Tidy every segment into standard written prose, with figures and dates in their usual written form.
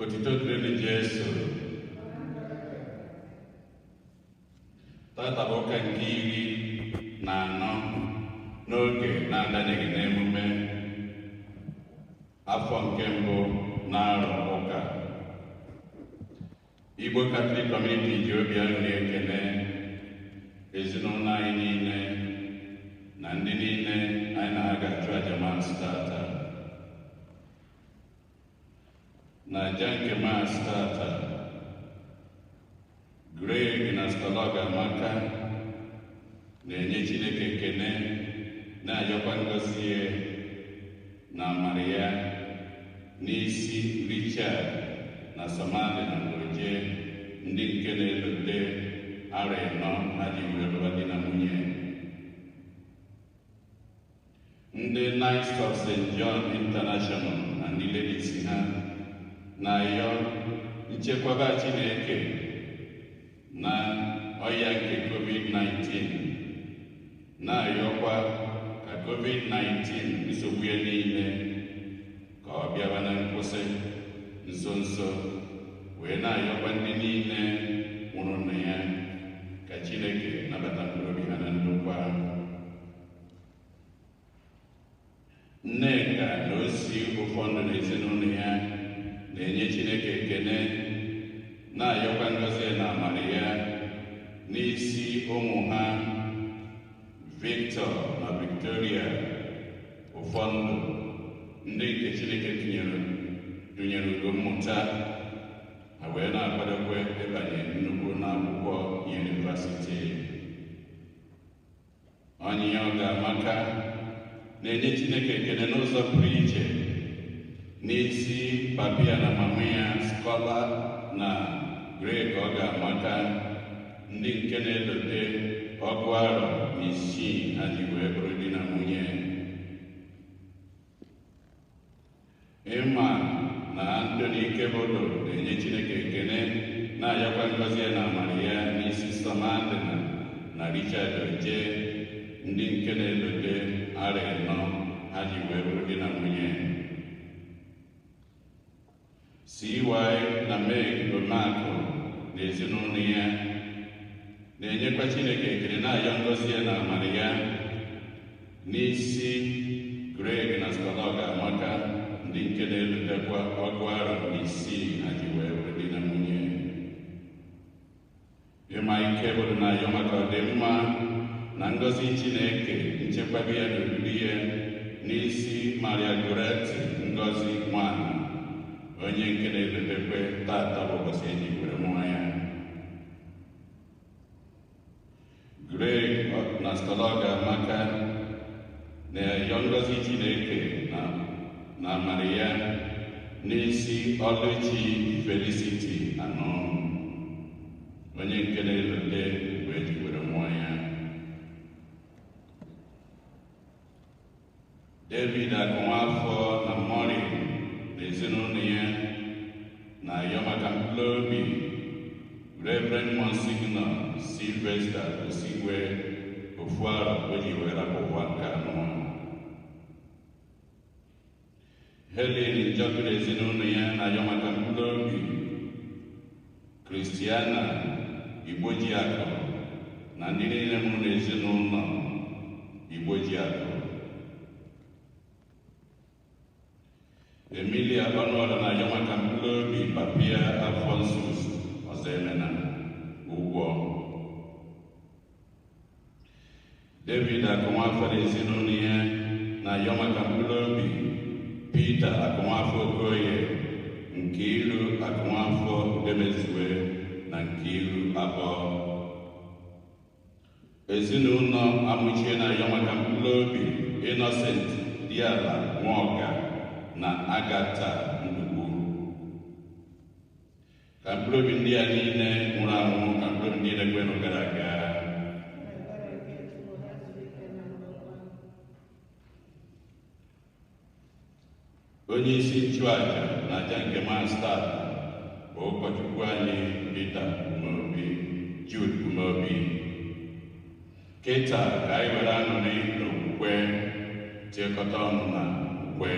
Otito dịrị Jesu. Tata bụ ụka nke 14 n'oge na-adanyeghị n'emume afọ nke mbụ na-arọ ụka. Igbo Catholic Community ji obi aṅụrị ekele ezinụlọ anyị niile na ndị niile anyị na ha ga-achụ aja Maasị tata. N'aja nke Maasị tata, Greg na Staloga Amaka na-enye Chineke ekele, na-ayọkwa ngọzi na amara ya n'isi Richard na Samadi na Ngoje, ndị nke na-elote ara ịnọ ha ji wee lụọ di na nwunye. Ndị Knights of St. John International na ndị ladies ha na-ayọ nchekwaba Chineke na ọya nke COVID-19, na-ayọkwa ka COVID-19 nsogbu ya niile ka ọ bịaba na nkwụsị nso nso, wee na-ayọkwa ndị niile nwụrụ na ya ka Chineke nabata mkpụrụ obi ha na ndokwa. Nneka na osi ụfọdụ na ezinụlọ ya na-enye Chineke ekele, na-ayọkwa ngọzi na amara ya n'isi ụmụ ha Victor na Victoria ụfọdụ, ndị nke Chineke tụnyere ugo mmụta, ha wee na-akwadokwe ịbanye nnukwu n'akwụkwọ yunivasiti. Onyinye Ọga Amaka na-enye Chineke ekele n'ụzọ pụrụ iche n'isi papi ya na mama ya Skọla na Greg Ọga Amaka, ndị nke na-elote ọgụ arọ na 6 ha ji wee bụrụ di na nwunye. Ịma na Anthony Kebodo na-enye Chineke ekele, na-ayakwa ngọzi na amara ya n'isi Samadi na Richard Oje, ndị nke na-elote ara ịnọ ha ji wee bụrụ di na nwunye. CY na Meg Omakụ na ezinụlọ ya na-enyekwa Chineke ekele, na-ayọ ngọzi na amara ya n'isi Greg na Staloga Amaka, ndị nke na-elotekwa ọgụ arọ na 6 ha ji wee bụrụ di na nwunye. Ịma ike bụrụ na-ayọ maka ọdịmma na ngọzi Chineke nchekwaba ya na oriri ya n'isi Maria Goretti Ngozi nwanyị, onye nke na-elotekwe tata bụ ụbọchị eji were mụọ ya. Greg na Staloga Amaka na-ayọ ngọzi Chineke na amara ya n'isi Ọlụchi Felicity anọ, onye nke na-elote mgbe eji were mụọ ya. David Akụnwafọ na Mori na ezinụlọ ya na-ayọ maka mkpụrụ obi Reverend Monsignor Sylvester Osigwe ofu arọ o ji wee rapụ ụwa nke anọ. Helen Njọkụ na ezinụlọ ya na-ayọ maka mkpụrụ obi Christiana Igbojiakụ na ndị niile mụrụ na ezinụlọ Igbojiakụ. Emilia Ọnụọra na-ayọ maka mkpụrụ obi Papia Alphonsus Ọzọemena Ụgwọ. David Akụnwafọ na ezinụlọ ya na-ayọ maka mkpụrụ obi Peter Akụnwafọ Okoye, Nkiru Akụnwafọ Udemezue na Nkiru Abọ. Ezinụlọ Amụchie na-ayọ maka mkpụrụ obi Innocent Diala Nwaọga na Agata Ndugbu. Ka mkpụrụ obi ndị a niile nwụrụ anwụ, ka mkpụrụ obi niile kwenụ gara aga, onye isi nchụaja na aja nke Maasị tata bụ ụkọchukwu anyị Peter Umeobi, Jude Umeobi. Kịta ka anyị were aṅụrị n'okwukwe tiekọta ọnụ na okwukwe.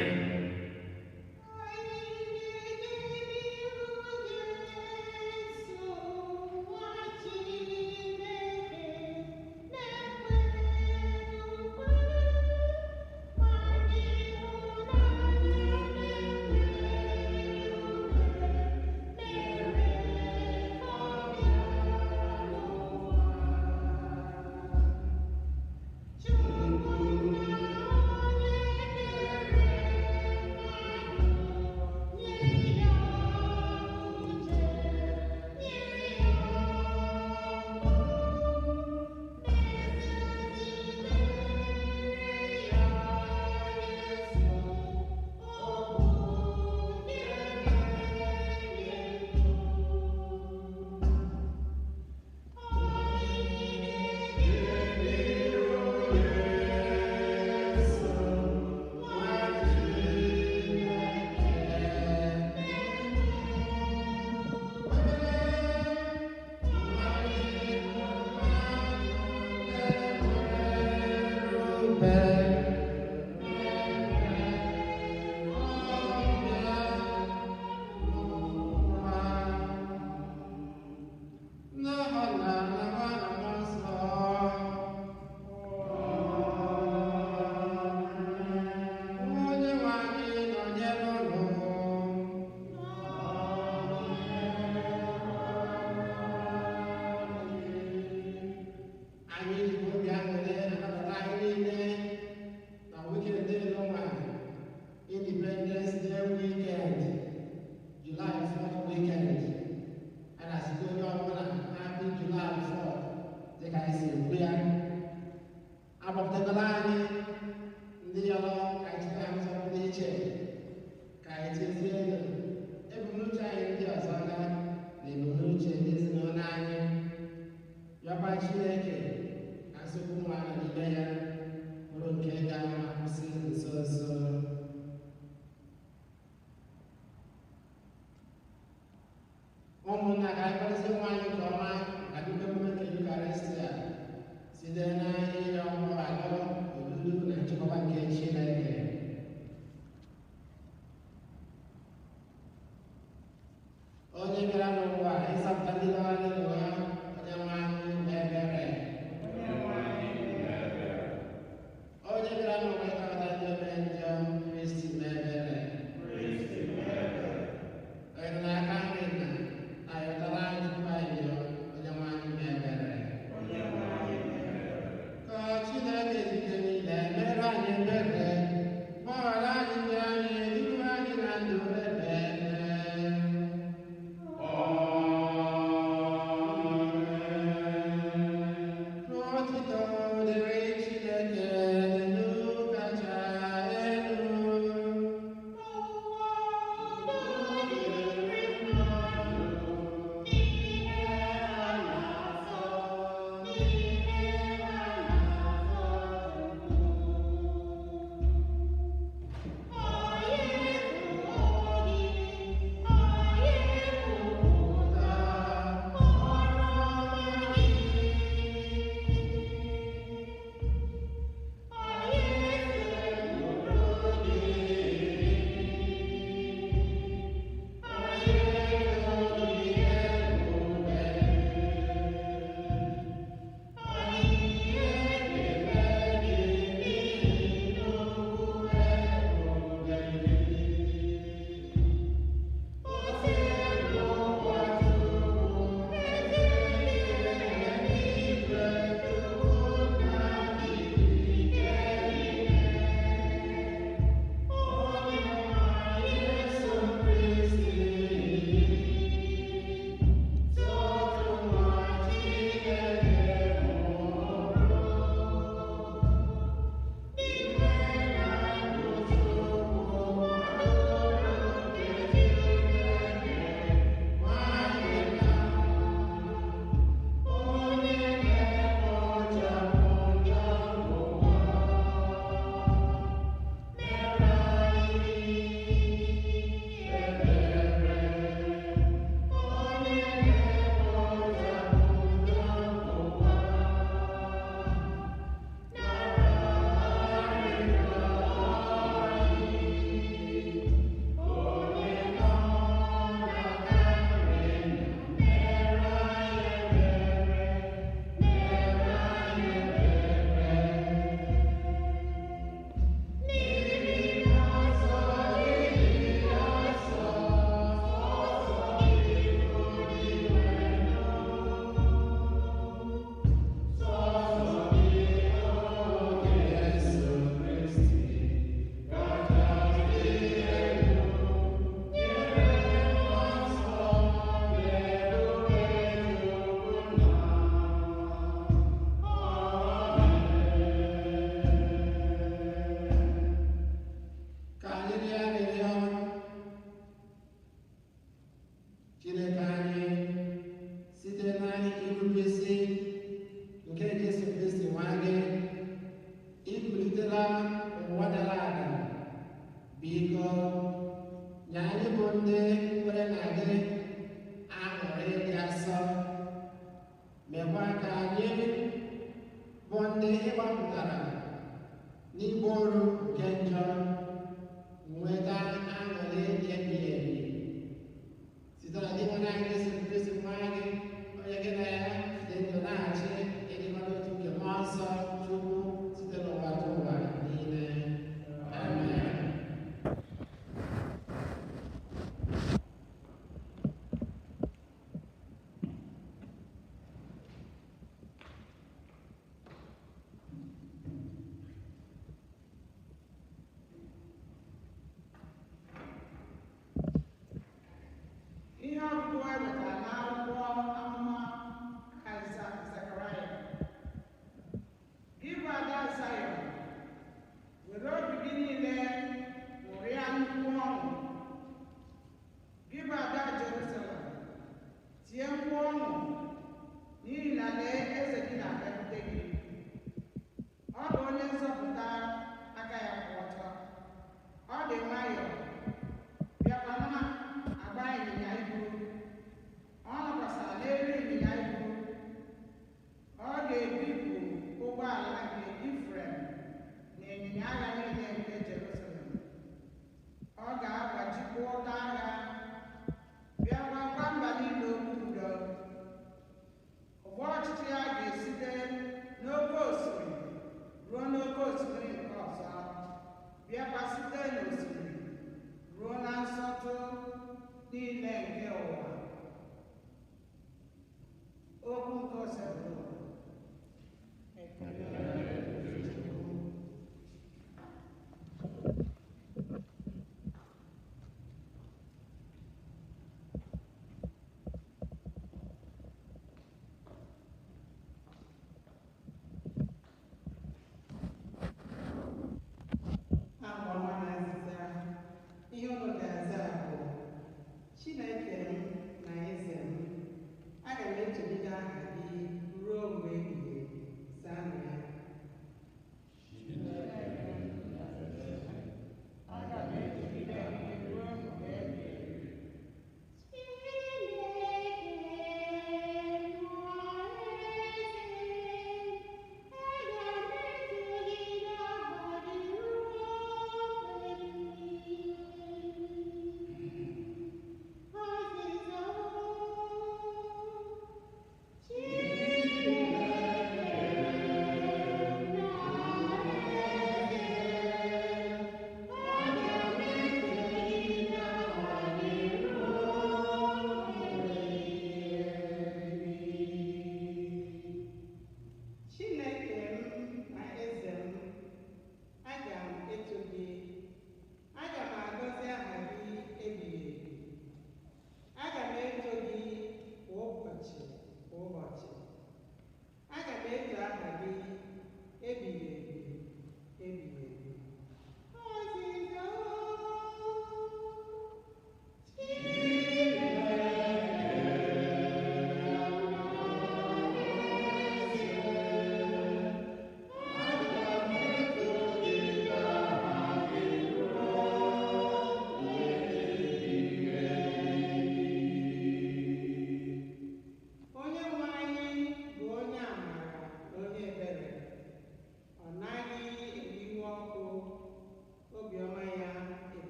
ụmụnna ka anyị kparịsị nwa anyị nke ọma maka dịka emume nke Yukarịstịa site na ihe ọmụma odudu na nchịkọba nke Chineke. Onye bịara n'ụwa ịzọpụta ndị nọgharị n'ụwa, onye nwe anyị na-ebere. Onye bịara n'ụwa ịkọta ndị omere njọ, Kristi na-ebere. Onye nọ n'aka nri na ayọtara anyị tupu anyị bịa, onye nwe anyị na-ebere. Ka Chineke ezike niile mere anyị ebere, gbaghara anyị ndị anyị, idu anyị na ndụ ebere. niile nke ụwa. Okwu nke Osebụrụ. Ihe unu ga-aza bụ Chineke m na eze m, aga m etobiga aha gị ruo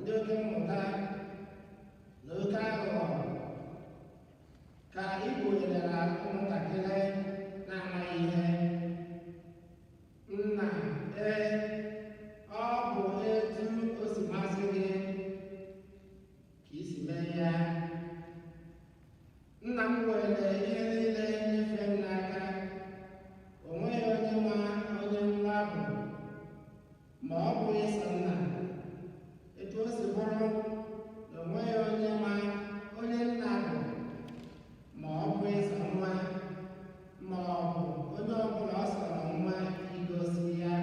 ndị oke mmụta na oke aghụghọ ka igbonyerela ụmụntakịrị na-amaghị ihe. Nna, ọ bụ etu o si masị gị ka i si mee ya. Nna m were ihe niile nyefee m n'aka. O nweghị onye ma onye nwa bụ ma ọ bụghị sọ nna. Etu o si bụrụ na o nweghị onye ma onye nna bụ ma ọ bụghị sọ nwa, ma ọ bụ onye ọbụla ọ sọrọ nwa igosi ya.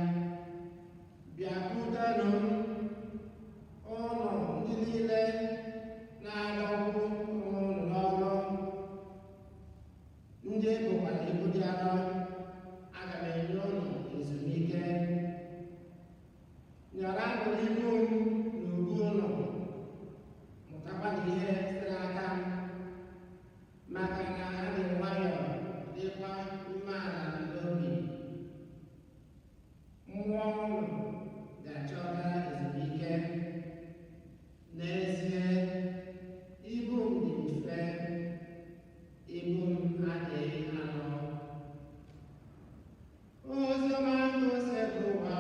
Bịakwutenụ m, ụnụ ndị niile na-adọgbu onwe unu n'ọrụ, ndị ebukwara ibu dị arọ. Aga m enye unu ezumike. Nọranụ n'ihu m n'ubu unu, mụtakwanụ ihe site n'aka m, maka na ha dị nwayọọ dịkwa umeala n'obi. Mmụọ unu ga-achọta ezumike. N'ezie, ibu m dị mfe, ibu m adịghị arọ. Oziọma nke ose bụ ụwa.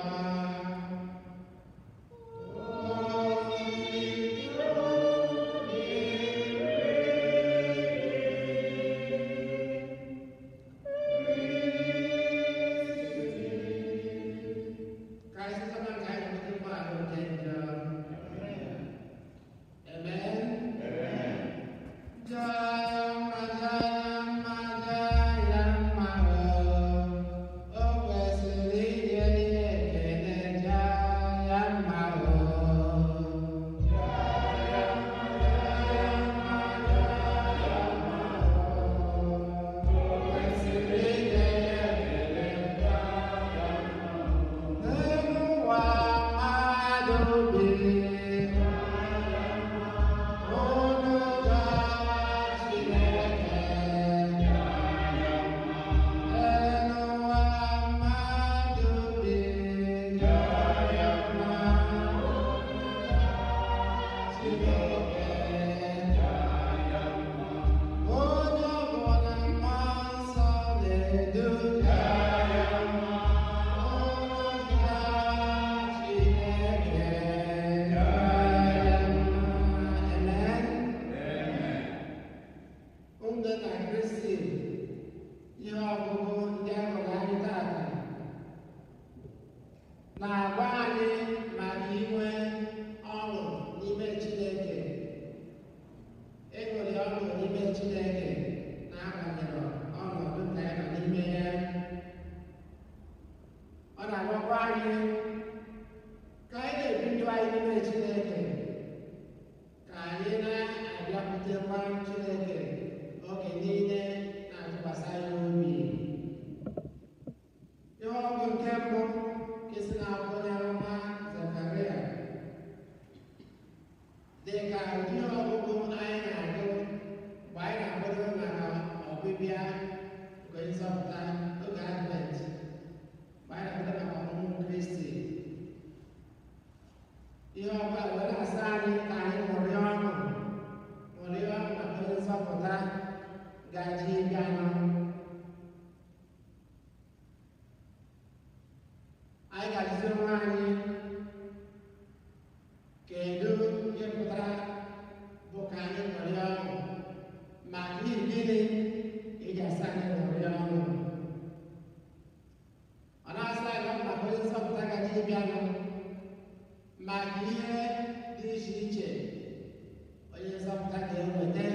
Na-agwa anyị maka inwe ọṅụ n'ime Chineke. Ịṅụrị ọṅụ n'ime Chineke na-abanyere ọnọdụ ka ya nọ n'ime ya. Ọ na-agwakwa anyị ka anyị na-ebi ndụ anyị n'ime Chineke, ka anyị na-abịakwutekwa Chineke oge niile na-atụkwasị ya obi. Ihe ọgụ nke mbụ isi na-akwụ onye amụma Zekaraya dị ka ụdị ọgụgụ anyị na-agụ mgbe anyị na-akwado maka ọbịbịa nke nzọpụta oge Advent, mgbe anyị na-akwado maka ọmụmụ Kristi. Ihe ọbụla wee na-asị anyị ka anyị ṅụrịa ọṅụ maka onye nzọpụta gaji ịbịanụ. Anyị ga-ajụzi onwe anyị, kedu ihe pụtara bụ ka anyị ṅụrịa ọṅụ, ma n'ihi gịnị eji asị anyị ṅụrịa ọṅụ? Ọ na-asị anyị maka onye nzọpụta gaji ịbịanụ, maka ihe dị iche iche onye nzọpụta ga-eweta.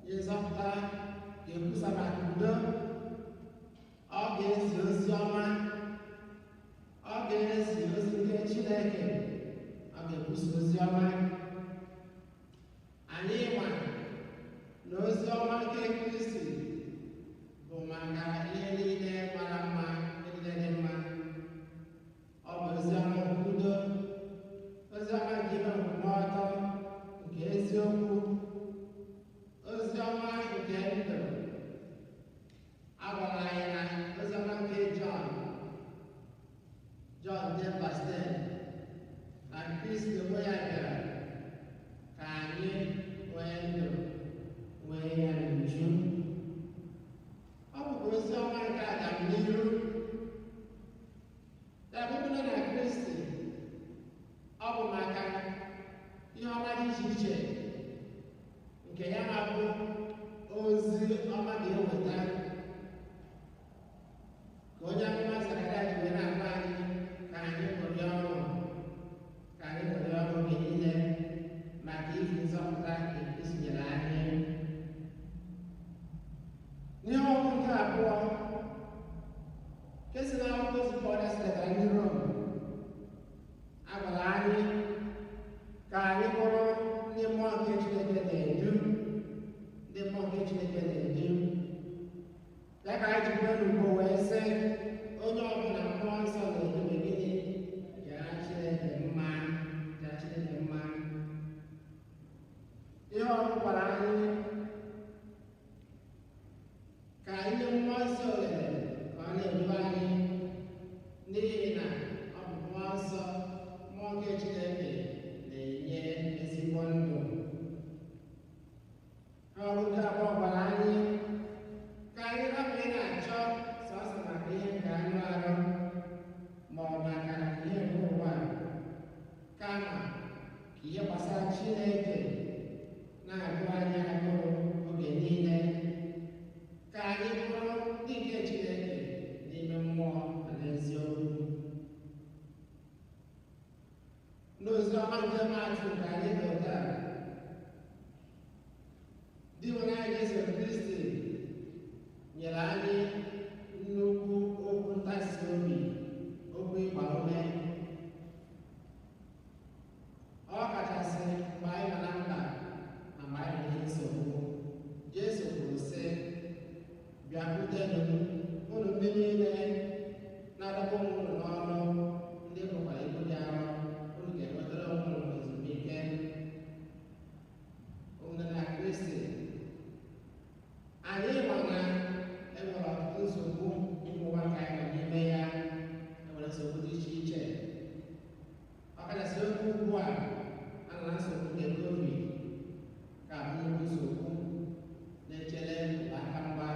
Onye nzọpụta ga-ekwusa maka udo. Ọ ga-ezi ozi ọma, ọ ga-ezi ozi nke Chineke, ọ ga-ekwusa ozi ọma. Anyị ma na ozi ọma nke Kristi bụ maka ihe niile mara mma, niile dị mma. Ọ bụ ozi ọma nke udo, ozi ọma nke ime omume ọtọ, nke eziokwu, ozi ọma nke ndụ. A gwara anyị na oziọma nke Jọn 10:10 na iche iche nke ya na-abụ ozi ọma ga-eweta ka onye amụma Zekaraya ji wee na-agwa anyị ka anyị ṅụrịa ọṅụ oge niile maka izi nzọpụta nke Kristi nyere anyị. N'ihe ọgụ nke abụọ nke si n'akwụkwọ ozi Pọl sitere ndị Rom, agwara anyị ka anyị bụrụ ndị mmụọ nke Chineke na-edu, ndị mmụọ nke Chineke na-edu. Ya ka anyị ji kwuo n'ugbo wee sị onye ọbụla mmụọ nsọ na-edu megide jara Chineke mma, jara Chineke mma. Ihe ọ gwara anyị ka anyị nye mmụọ nsọ ohere ka ọ na-edu anyị, n'ihi na ọ bụ mmụọ nsọ, mmụọ nke Chineke na-enye ezigbo ndụ. Ọrụ nke abụọ gwara anyị ka anyị rapụ ị na-achọ sọsọ maka ihe nke anụ arụ ma ọ bụ maka ihe nke ụwa, kama ka ihe gbasara Chineke na-agụ anyị agụụ oge niile, ka anyị bụrụ ndị nke Chineke n'ime mmụọ na n'eziokwu. N'ozi ọma nke Matiu nke anyị ga-ewetara, di nwere anyị Jesu Kristi nyere anyị nnukwu okwu ntasi obi, okwu ịgba ume. Ọ kachasị mgbe anyị nọ na mkpa na mgbe anyị nọ nsogbu. Jesu kwuru sị, bịakwutenụ unu ndị niile na-adọkpụ unu n'ọrụ, ndị bụkwara ibu dị arọ, unu ga-enwetara onwe unu ezumike. Ụmụnne na Kristi, anyị ma na enwere ọtụtụ nsogbu ụwa nke anyị nọ n'ime ya. Enwere nsogbu dị iche iche, ọkachasị oge ugbu a na nsogbu nke COVID ka bụ nnukwu nsogbu na-echere aka mgba.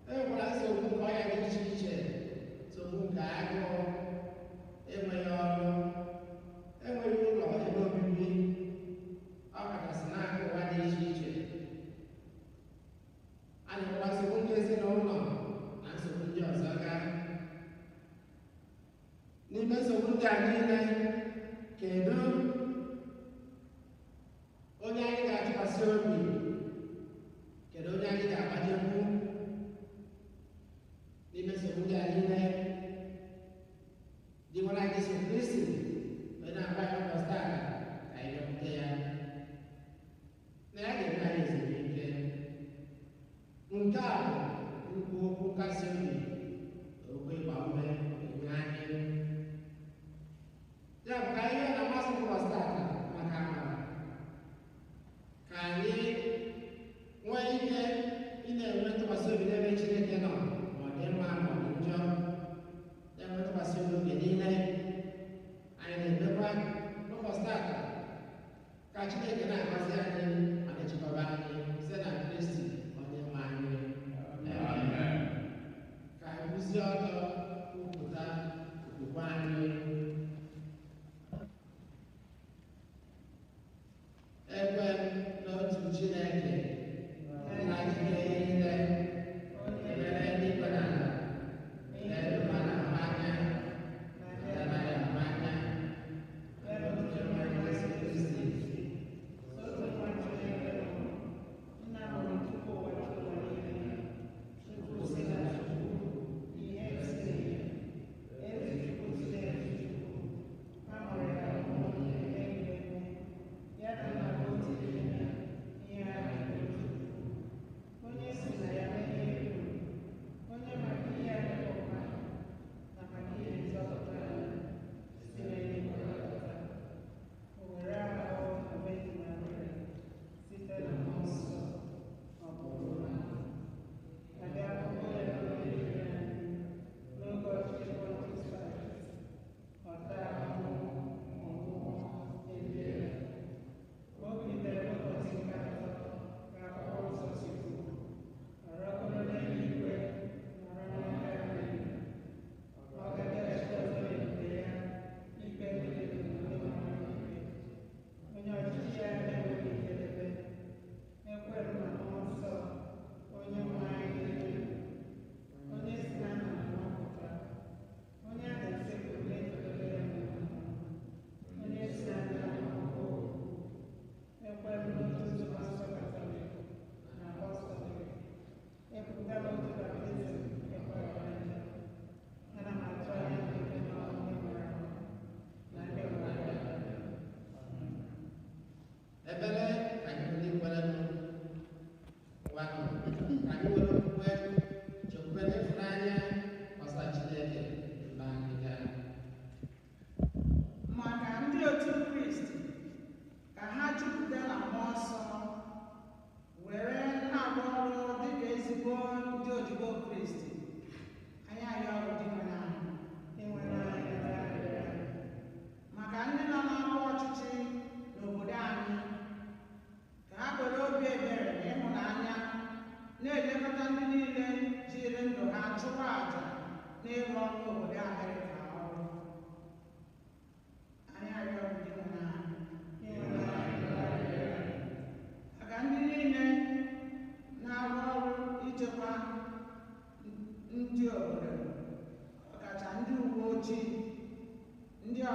Enwekwara nsogbu nke ọrịa dị iche iche, nsogbu nke agụụ, enweghị ọrụ, enweghị ụlọ ebe obibi, ọkachasị n'akụkụ ụwa dị iche iche. A na-enwekwa nsogbu ndị ezinụlọ na nsogbu ndị ọzọ ga. N'ime nsogbu ndị a niile, kedu onye anyị ga-atụkwasị obi? Kedu onye anyị ga-agbanyekwu? N'ime nsogbu ndị a niile, di nwere anyị Jesu Kristi onye na-agba ya ụbọchị taa ka anyị bịakwute ya, na ya ga-enye anyị ezumike. Nke a bụ nnukwu okwu nkasi obi, okwu ịgba ume enye anyị. Ya bụ ka ihe na-amasị ụbọchị taa maka amara, ka anyị nwee ike ị na-enwe ntụkwasị obi n'ebe Chineke nọ, ma ọ dị mma ma ọ dị njọ, na-enwe ntụkwasị obi oge niile. Anyị na-emekwa n'ụbọchị taa ka Chineke na-agọzi anyị ma na-echekwaba anyị site na Kristi onye nwe anyị. Ka anyị kwụsie ọtọ kwupụta okwukwe anyị.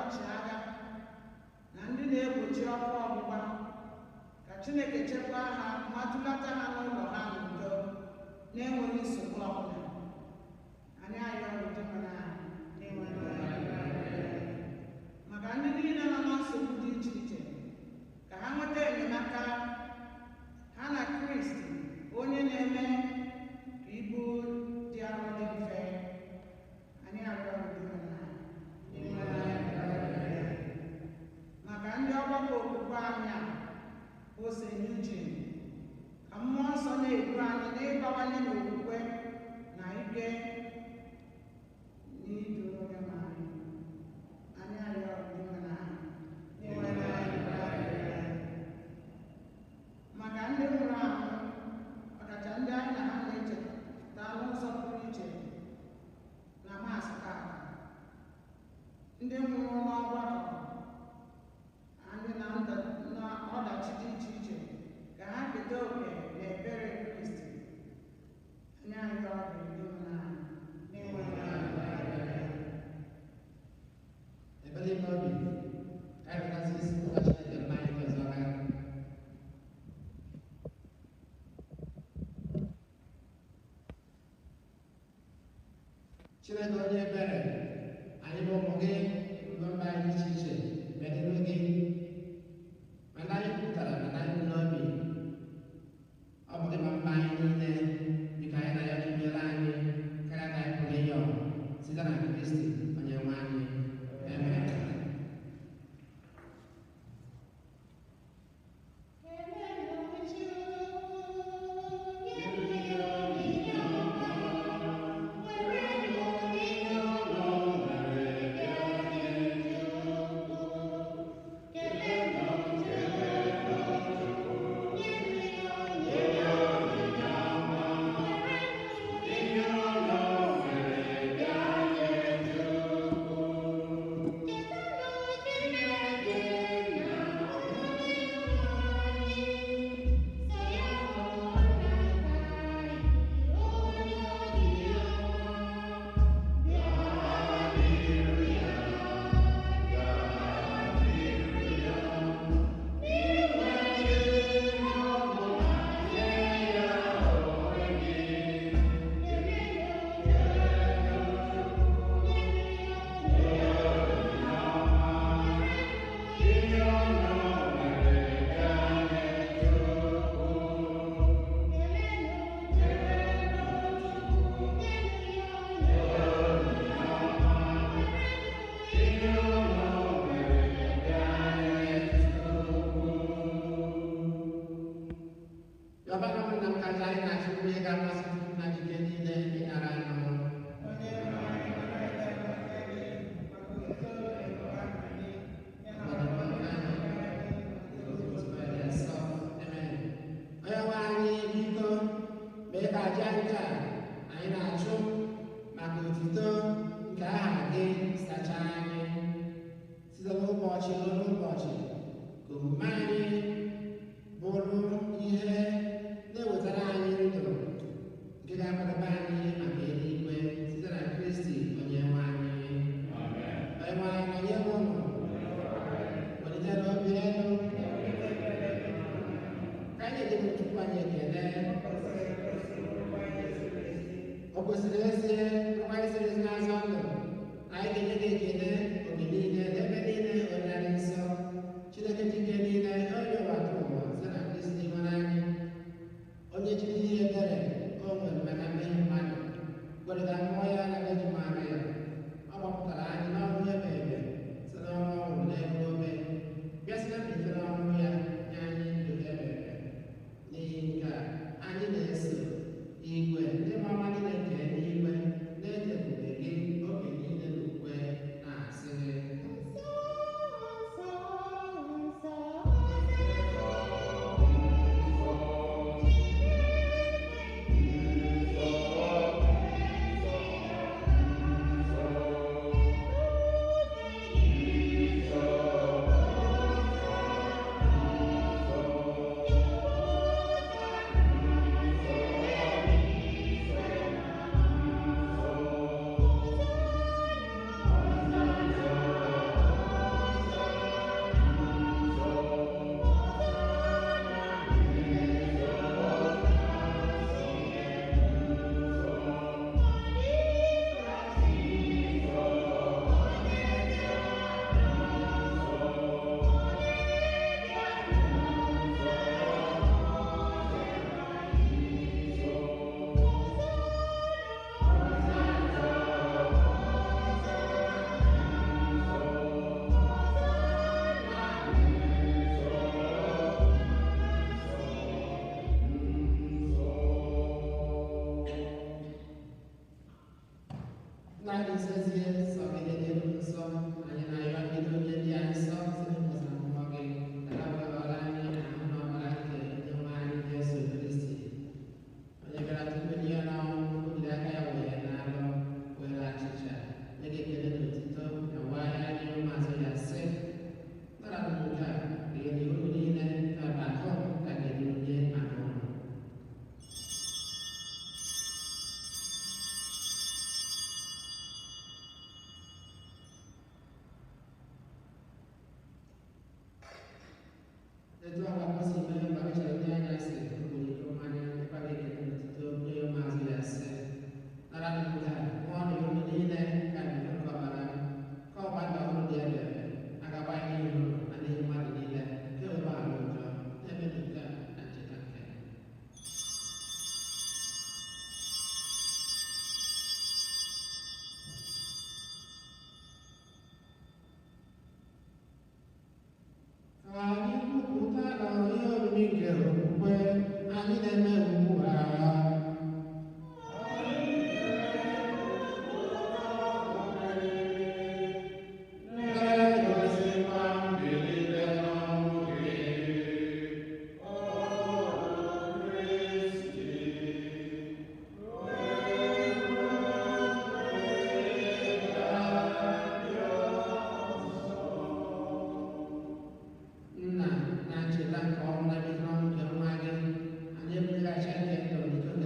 ọchịagha na ndị na-egbochi ọkụ ọgbụgba ka Chineke chekwaa ha ma dulata ha n'ụlọ ha n'udo na-enweghị nsogbu ọbụla. Anyị arịọ Redeemer maka ndị niile nọ na nsogbu dị iche iche ka ha nweta enyemaka ha na Kristi onye na-eme ka ibu dị arọ dị mfe. Anyị arịọ maka ndị ọgbakọ okwukwe anyị a Ose Eugene, ka mmụọ nsọ na-edu anyị n'ịbawanye n'okwukwe na ike n'idu onye ma anyị arịọ maka ndị nwụrụ anwụ, ọkacha ndị anyị na ha na-echeta n'ụzọ pụrụ iche na Maasị taa, ndị nwụrụ n'ọgbakọ anyị na ọdachi dị iche iche ka ha keta oke na ebere Kristi. Anyị arịọ ebere ime obi anyị kasị isi ụka Chineke mma anyị ọzọ ha. Chineke onye ebere, anyị bụ ụmụ gị mgbe mba anyị iche iche bịadịrụ gị, mana anyị kwupụtara na anyị bụ n'obi ọ bụ gị ma mba anyị niile, dịka anyị na ya nyere anyị karịa ka anyị pụrụ ịyọ site na Kristi onye nwe anyị. Amen. obibi nke okwukwe anyị na-eme ugbu a. Nna na ncheta nke ọnwụ na mbido nke nwa gị, anyị ebughachi aka ndụ n'ike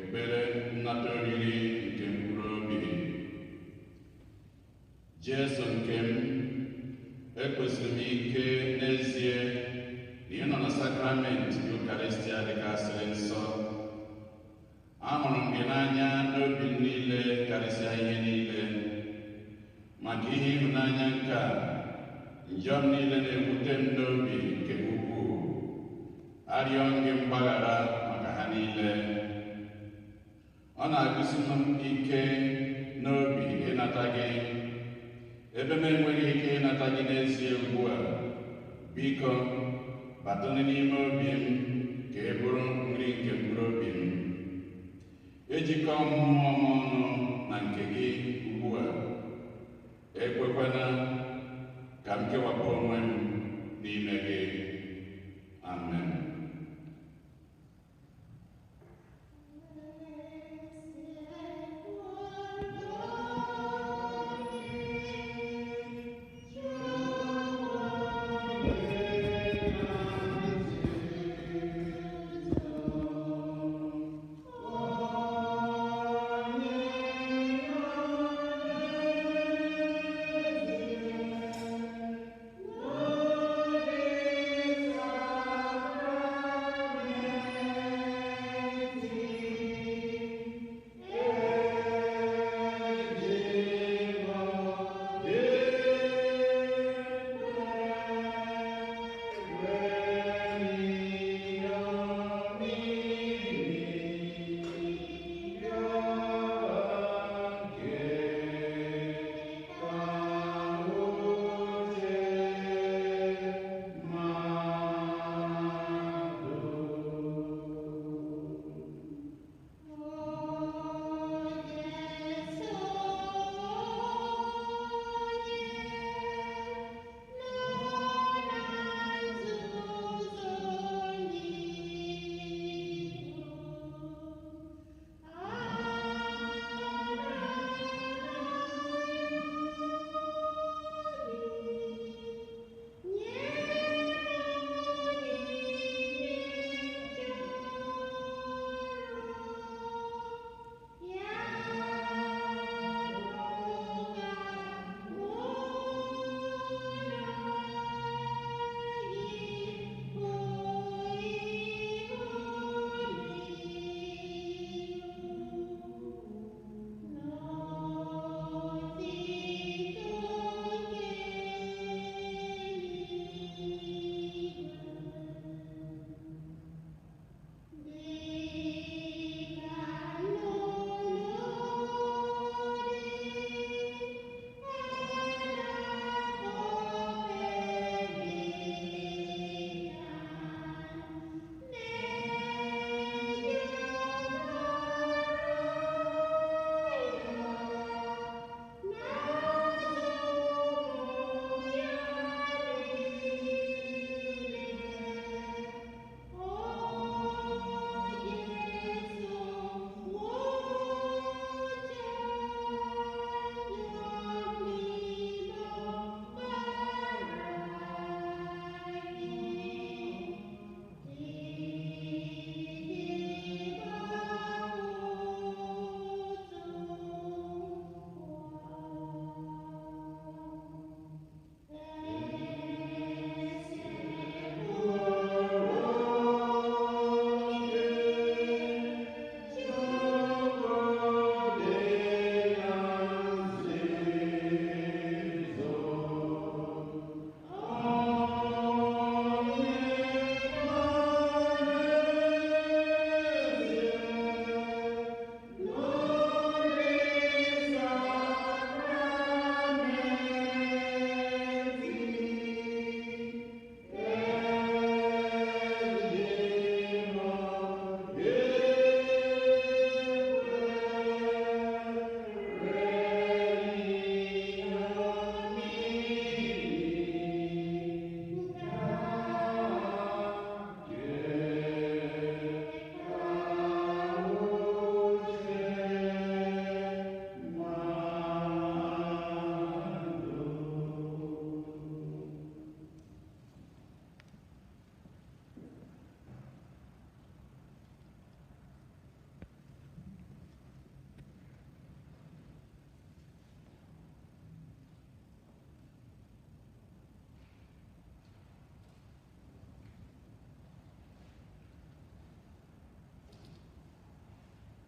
ekpere nnata oriri nke mkpụrụ obi. Jesu nke m, ekwesịrị m ike n'ezie na ịnọ na sakramenti Eucharistia dịgasịrị nsọ. Ahụrụ m gị n'anya n'obi m niile karịsịa ihe niile. Maka ihe ịhụnanya nke a, njọ m niile na-ewute m n'obi nke ukwuu. Arịọ m gị mgbaghara maka ha niile. Ọ na-agụsi m ike n'obi ịnata gị. Ebe m enweghị ike ịnata gị n'ezie ugbu a, biko batụnụ n'ime obi m ka ị bụrụ nri nke mkpụrụ obi m. Ejikọ mmụọ m ọnụ na nke gị ugbu a. Ekwekwana ka m kewapụ onwe m n'ime gị. Amen.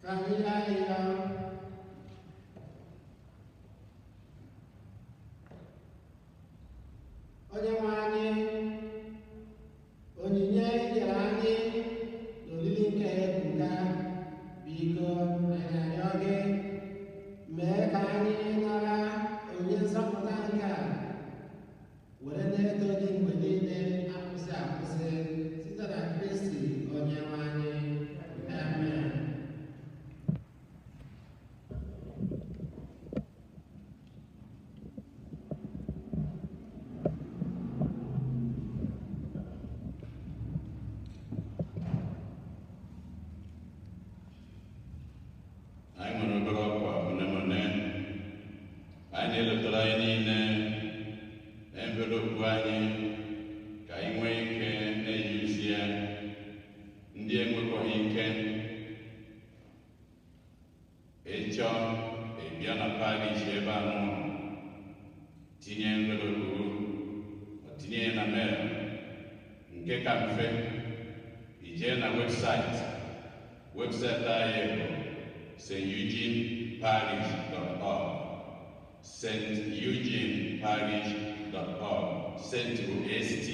ka anyị lee ahịhịa Onyenwe anyị onyinye nyere anyị n'olili nke ebuka biko anyị arịọ gị mee ka anyị nara onye nzọpụta nke a were na-eto gị mgbe niile akwụsị akwụsị site na Kristi Onyenwe anyị. Amen. Anyị nwere obere ọkwa onemone anyị na-eletara anyị niile envelopu anyị ka anyị nwee ike na-eyuzi ya. Ndị enwekwaghị ike ịchọ ịbịa na parish ebe anọ tinye envelopu tinye ya na mail, nke ka mfe ijee na webụsaịtị anyị bụ steugenieparish.org, steugenieparish.org. Sent to St.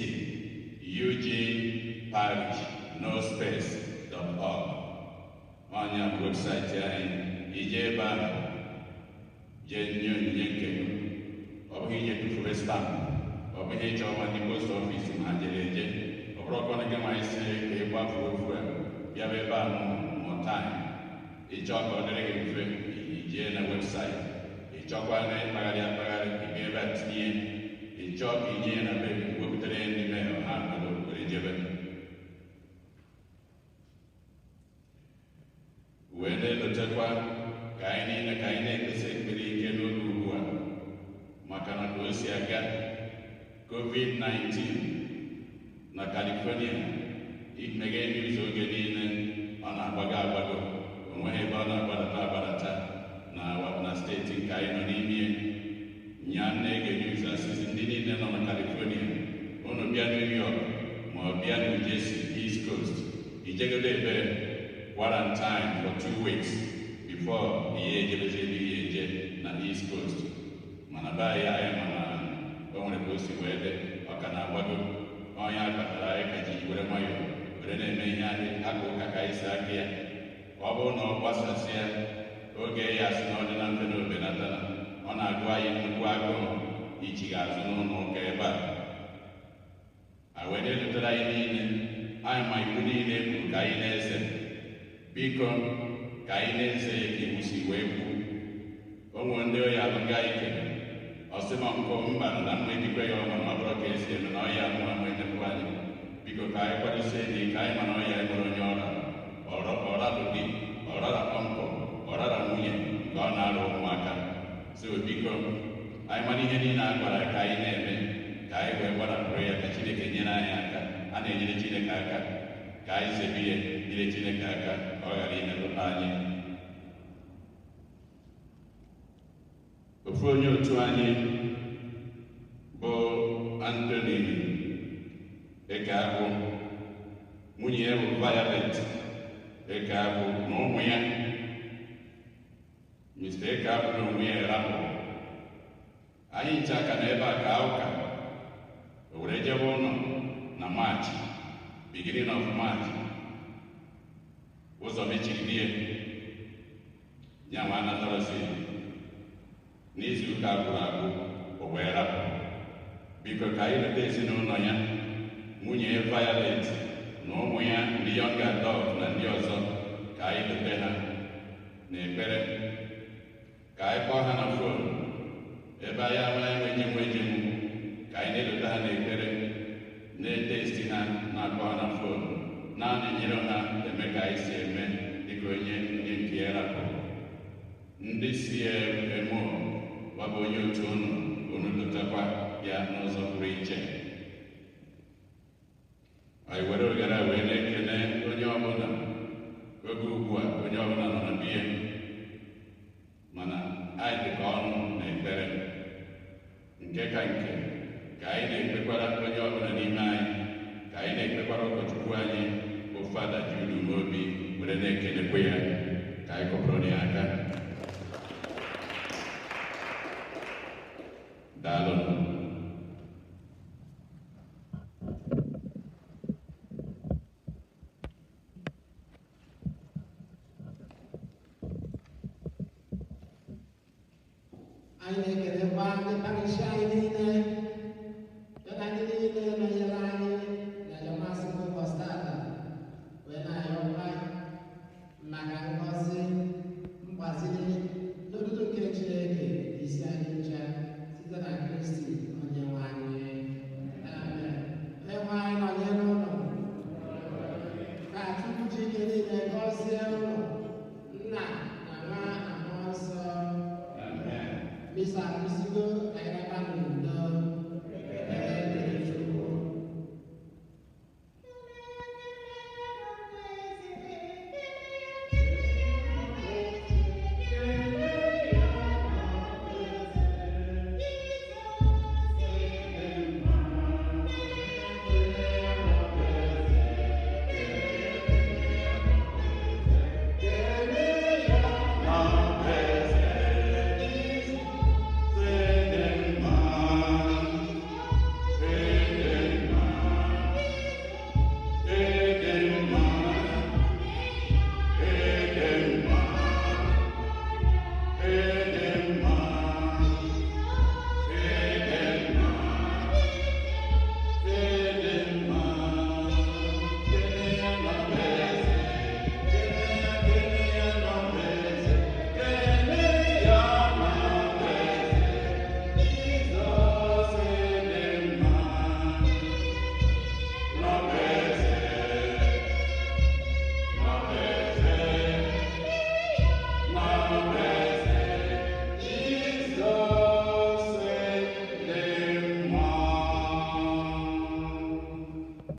Eugene Parish, no space.org. Onye bụ webụsaịtị anyị. Ije ebe ahụ jee nye onyinye nke gị. Ọ bụghị ije tụfuo stampụ, ọ bụghị ịchọ ọma ndị post ọfisi ma jere eje. Ọ bụrụ ọkọnọ gị ma isi ka ị gbafuo fuel bịaba ebe ahụ mụta anyị. Ịchọ ka ọ dịrị gị mfe ijee na webụsaịtị. Ịchọkwa na ịkpagharị akpagharị ime ebe a tinye. Ịchọ ka inye ya na be gị wepụtara ya ndị mee ha mmadụ were jebe. Wee na-elotekwa ka anyị niile ka anyị na-ekpesa ekpere ike n'oge ugbu a maka na ka o si aga COVID-19 na California imeghe news oge niile ọ na-agbago agbago, onweghị ebe ọ na-agbadata na steeti nke anyị nọ n'ime nya na-ege news asịsị ndị niile nọ na California, unu bịa New York ma ọ bịa New Jersey, East Coast, ijegodo ebere quarantine for 2 weeks before ihe ejebezi ebe ihe eje na East Coast. Mana be anyị mana o nwere ka o si wee dị ọ ka na-agbago. Onye akpatara anyị ka ji were nwayọọ were na-eme ihe anyị aka ụka ka anyị si aka ya. Ọ bụrụ na ọ gbasasị ya oge ya asị na ọ dị na mfe na obenatana, ọ na-agụ anyị nnukwu agụụ ichigha azụ n'ụlọ ụka ebe a wee na-elutere anyị niile anyị ma iwu niile kwuru ka anyị na-eze. Biko ka anyị na-eze ya ka iwu si wee kwu. O nwere ndị oyi alụga ike ọsịma nkụ mba na mma ejikwa ya ọma na ọ bụrụ ka esi eme na ọya amụ ama emekwa anyị. Biko ka anyị kwadosie dị ka anyị ma na ọya nwere onye ọradụ di, ọrara kpọmkpọm, ọrara nwunye nke ọ na-arụ ụmụaka. So biko anyị mara ihe niile a gwara ka anyị na-eme ka anyị wee gbarapụrụ ya ka Chineke nyere anyị aka. A na-enyere Chineke aka ka anyị zebe ihe nyere Chineke aka ka ọ ghara imetụta anyị. Ofu onye otu anyị bụ Anthony Ekagwụ, nwunye ya bụ Violet Ekagwụ na ụmụ ya. Mr. Ekagwụ na onwe ya rapụrụ anyị nche aka n'ebe a ka ụka o were jebe ụlọ na Maachị, beginning of March. Ụzọ mechiri ya ya nwa anatarazi n'izu ụka agwụrụ agwụ o wee rapụ. Biko ka anyị leta ezinụlọ ya, nwunye ya Violet na ụmụ ya ndị young adult na ndị ọzọ, ka anyị leta ha n'ekpere, ka anyị kpọọ ha na fon ebe anyị ama enweghị m ka anyị na-eleta ha n'ekpere, na-etesti ha na-akpọ ha na fon, na-anyere ha eme ka anyị si eme dịka onye nke ya rapụrụ. Ndị si eme gbaba onye otu unu lotakwa ya n'ụzọ pụrụ iche. Anyị were ohere wee na-ekele onye ọbụla oge ugbu a, onye ọbụla nọ na biya, mana anyị dịka ọnụ na ekpere nke ka anyị na-ekpekwara onye ọbụla n'ime anyị, ka anyị na-ekpekwara ụkọchukwu anyị bụ Fada Jude Umeobi were na-ekelekwa ya. Ka anyị arụsị anyị niile ya na ndị niile nọnyere anyị na jamasị ụbọchị tata wee na-ayọkwa maka ngọzi mgbaziri n'otuto nke Chineke isi anyị ncha site na Kristi onye nwe anyị. Amen. Onye nwe anyị nọnyere ụlọ ka Chukwu Chineke niile gọzie ụlọ Nna na Nwa na Mmụọ Nsọ. Misa akwụsịgo anyị gaba n'udo.